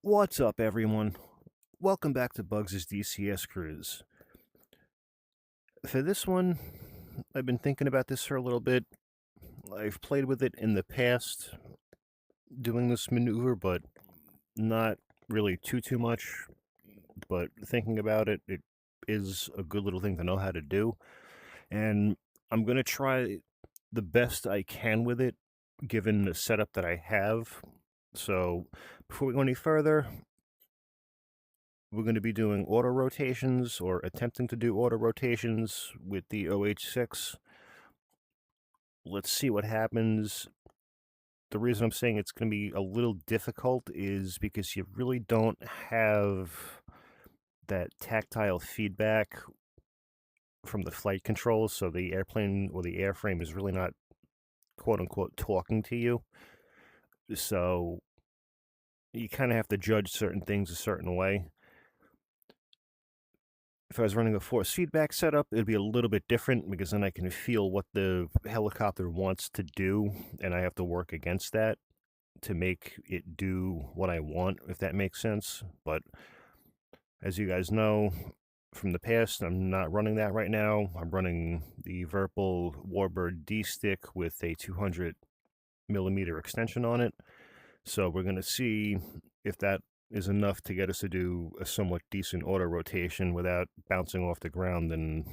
What's up, everyone? Welcome back to Bugs' DCS cruise. For this one, I've been thinking about this for a little bit. I've played with it in the past, doing this maneuver, but not really too much. But thinking about it, it is a good little thing to know how to do. And I'm going to try the best I can with it, given the setup that I have. So before we go any further, we're going to be doing auto rotations, or attempting to do auto rotations with the OH-6. Let's see what happens. The reason I'm saying it's going to be a little difficult is because you really don't have that tactile feedback from the flight controls, so the airplane or the airframe is really not quote-unquote talking to you. So you kind of have to judge certain things a certain way. If I was running a force feedback setup, it'd be a little bit different, because then I can feel what the helicopter wants to do, and I have to work against that to make it do what I want, if that makes sense. But as you guys know from the past, I'm not running that right now. I'm running the Virpil Warbird D-stick with a 200mm extension on it. So we're going to see if that is enough to get us to do a somewhat decent auto rotation without bouncing off the ground and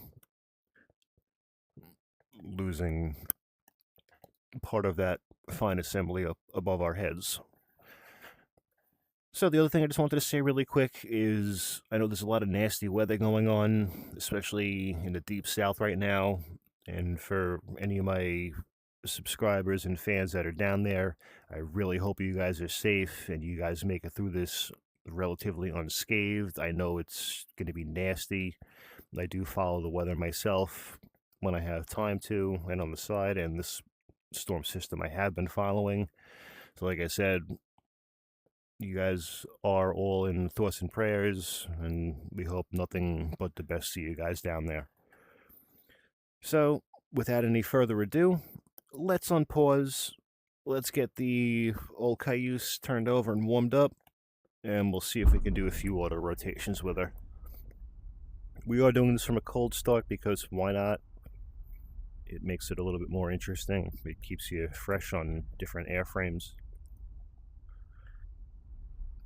losing part of that fine assembly up above our heads. So the other thing I just wanted to say really quick is, I know there's a lot of nasty weather going on, especially in the deep south right now, and for any of my subscribers and fans that are down there, I really hope you guys are safe and you guys make it through this relatively unscathed. I know it's going to be nasty. I do follow the weather myself when I have time to, and on the side, and this storm system I have been following. So like I said, you guys are all in thoughts and prayers, and we hope nothing but the best to you guys down there. So without any further ado, let's unpause, let's get the old Cayuse turned over and warmed up, and we'll see if we can do a few auto rotations with her. We are doing this from a cold start because why not? It makes it a little bit more interesting. It keeps you fresh on different airframes.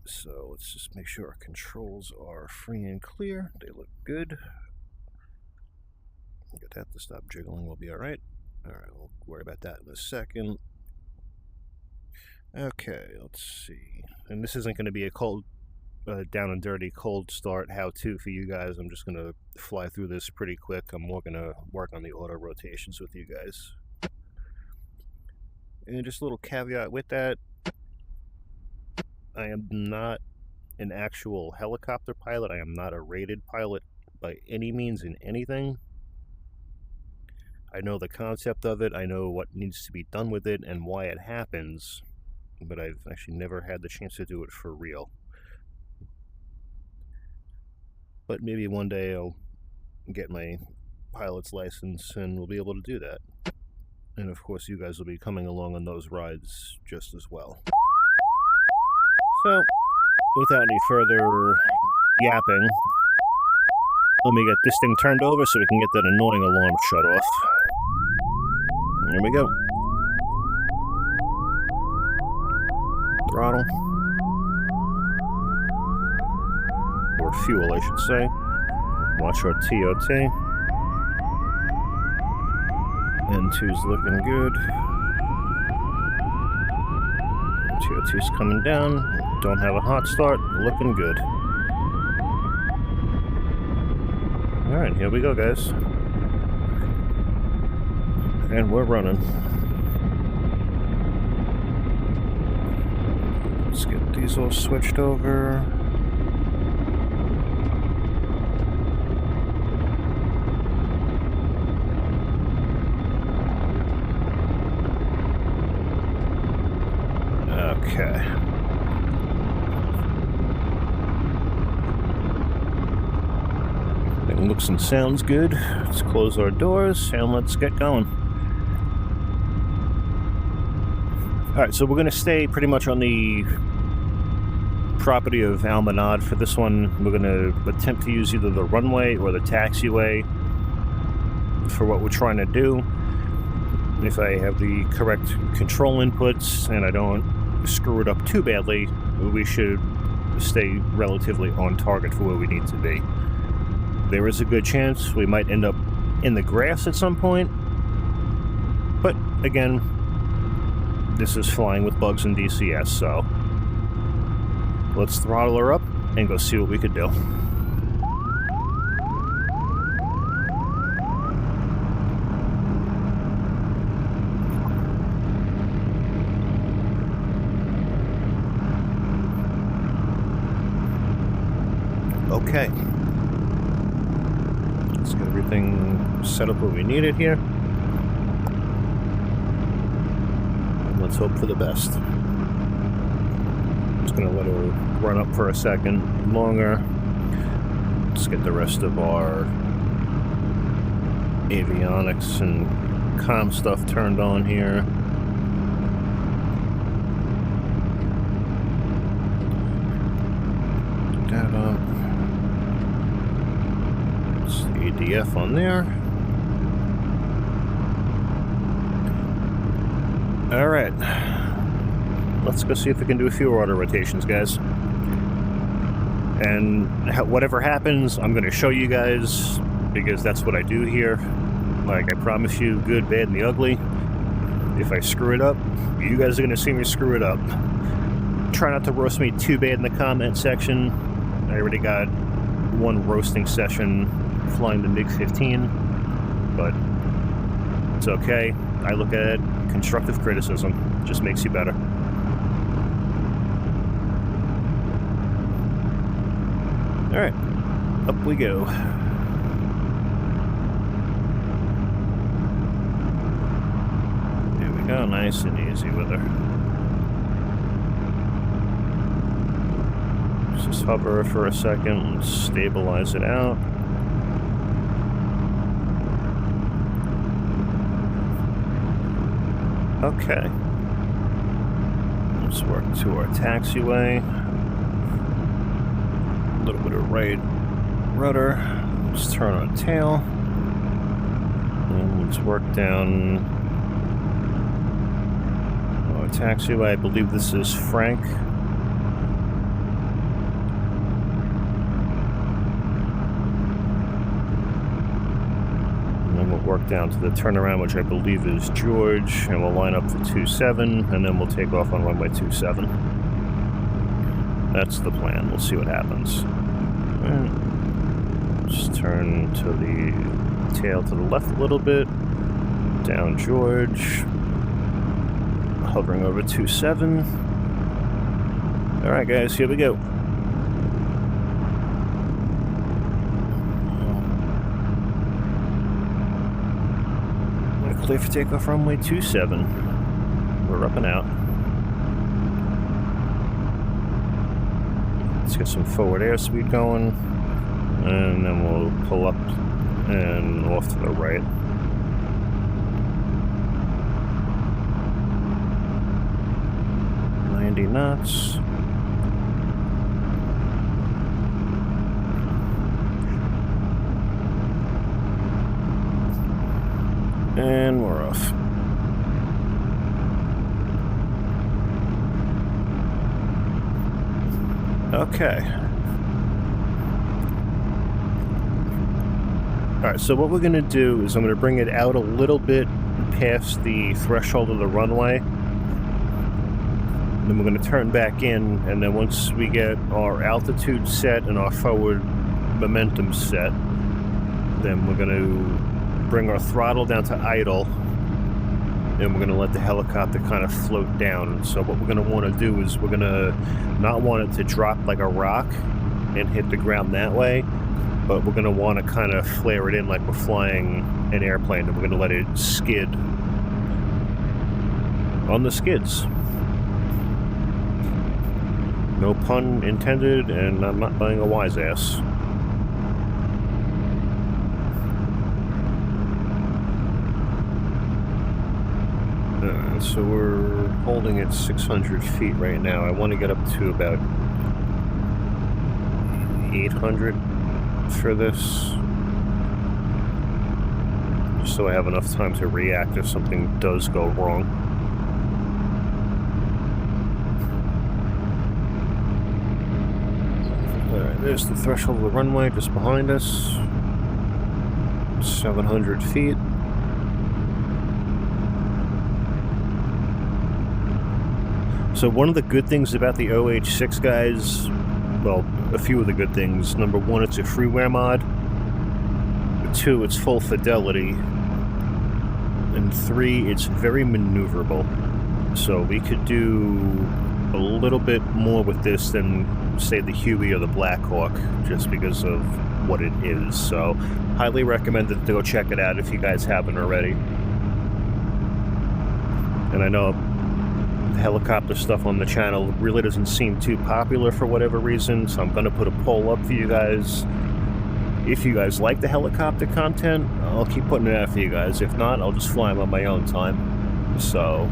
So let's just make sure our controls are free and clear. They look good. Get that to stop jiggling, we'll be alright. Alright, we'll worry about that in a second. Okay, let's see. And this isn't going to be a cold, down and dirty cold start how-to for you guys. I'm just going to fly through this pretty quick. I'm more going to work on the auto rotations with you guys. And just a little caveat with that, I am not an actual helicopter pilot. I am not a rated pilot by any means in anything. I know the concept of it, I know what needs to be done with it and why it happens, but I've actually never had the chance to do it for real. But maybe one day I'll get my pilot's license and we'll be able to do that. And of course you guys will be coming along on those rides just as well. So, without any further yapping, let me get this thing turned over so we can get that annoying alarm shut off. Here we go. Throttle. Or fuel, I should say. Watch our TOT. N2's looking good. TOT's coming down. Don't have a hot start. Looking good. Alright, here we go, guys. And we're running. Let's get these all switched over. Okay. Everything looks and sounds good. Let's close our doors and let's get going. Alright, so we're going to stay pretty much on the property of Almanad. For this one, we're going to attempt to use either the runway or the taxiway for what we're trying to do. If I have the correct control inputs and I don't screw it up too badly, we should stay relatively on target for where we need to be. There is a good chance we might end up in the grass at some point, but again, this is flying with bugs in DCS, so let's throttle her up and go see what we could do. Okay. Let's get everything set up where we need it here. And let's hope for the best. Just gonna let her run up for a second longer. Let's get the rest of our avionics and comm stuff turned on here. Data. It's the ADF on there. Alright. Let's go see if we can do a few auto rotations, guys. And whatever happens, I'm going to show you guys, because that's what I do here. Like, I promise you, good, bad, and the ugly. If I screw it up, you guys are going to see me screw it up. Try not to roast me too bad in the comment section. I already got one roasting session flying the MiG-15, but it's okay. I look at it, constructive criticism. It just makes you better. Alright, up we go. There we go, nice and easy with her. Just hover for a second and stabilize it out. Okay. Let's work to our taxiway. A little bit of right rudder. Let's turn on tail. And let's work down our taxiway. I believe this is Frank. Work down to the turnaround, which I believe is George, and we'll line up for 27, and then we'll take off on runway 27. That's the plan. We'll see what happens. Right. Just turn to the tail to the left a little bit. Down George. Hovering over 27. Alright guys, here we go. Clear for takeoff runway 27. We're up and out. Let's get some forward airspeed going, and then we'll pull up and off to the right. .90 knots. And we're off. Okay. Alright, so what we're going to do is I'm going to bring it out a little bit past the threshold of the runway. Then we're going to turn back in, and then once we get our altitude set and our forward momentum set, then we're going to bring our throttle down to idle, and we're going to let the helicopter kind of float down. So what we're going to want to do is we're going to not want it to drop like a rock and hit the ground that way, but we're going to want to kind of flare it in like we're flying an airplane, and we're going to let it skid on the skids. No pun intended, and I'm not buying a wise ass. So we're holding at 600 feet right now. I want to get up to about 800 for this. Just so I have enough time to react if something does go wrong. Alright, there's the threshold of the runway just behind us. 700 feet. So one of the good things about the OH-6, guys, well, a few of the good things. Number one, it's a freeware mod. Two, it's full fidelity. And three, it's very maneuverable. So we could do a little bit more with this than, say, the Huey or the Blackhawk, just because of what it is. So highly recommended to go check it out if you guys haven't already. And I know helicopter stuff on the channel really doesn't seem too popular for whatever reason, so I'm going to put a poll up for you guys. If you guys like the helicopter content, I'll keep putting it out for you guys. If not, I'll just fly them on my own time. So,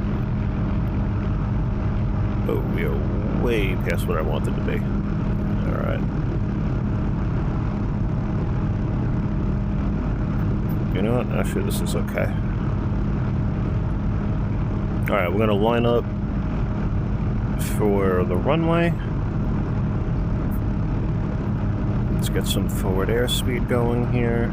oh, we are way past what I wanted to be. Alright. You know what? Actually, this is okay. Alright, we're going to line up for the runway. Let's get some forward airspeed going here.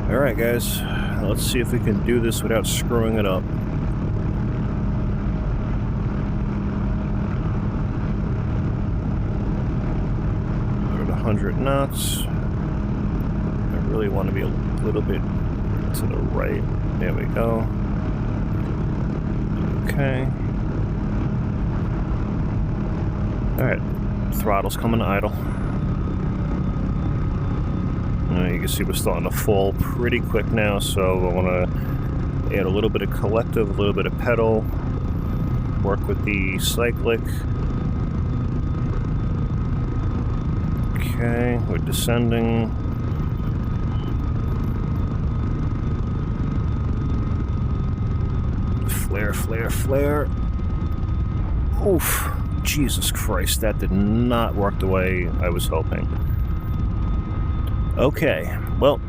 Alright guys, let's see if we can do this without screwing it up. We're at 100 knots. I really want to be a little bit to the right. There we go. Okay. Alright. Throttle's coming idle. You can see we're starting to fall pretty quick now, so I want to add a little bit of collective, a little bit of pedal, work with the cyclic. Okay, we're descending. Flare, flare, flare. Oof. Jesus Christ, that did not work the way I was hoping. Okay, well,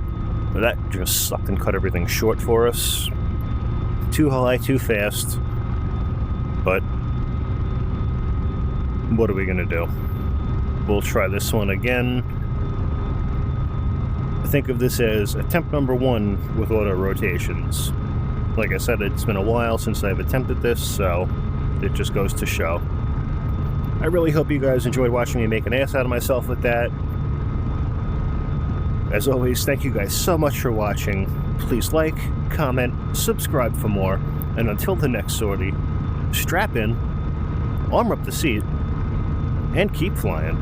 that just sucked and cut everything short for us. Too high, too fast. But what are we gonna do? We'll try this one again. Think of this as attempt number 1 with auto rotations. Like I said, it's been a while since I've attempted this, so it just goes to show. I really hope you guys enjoyed watching me make an ass out of myself with that. As always, thank you guys so much for watching. Please like, comment, subscribe for more, and until the next sortie, strap in, arm up the seat, and keep flying.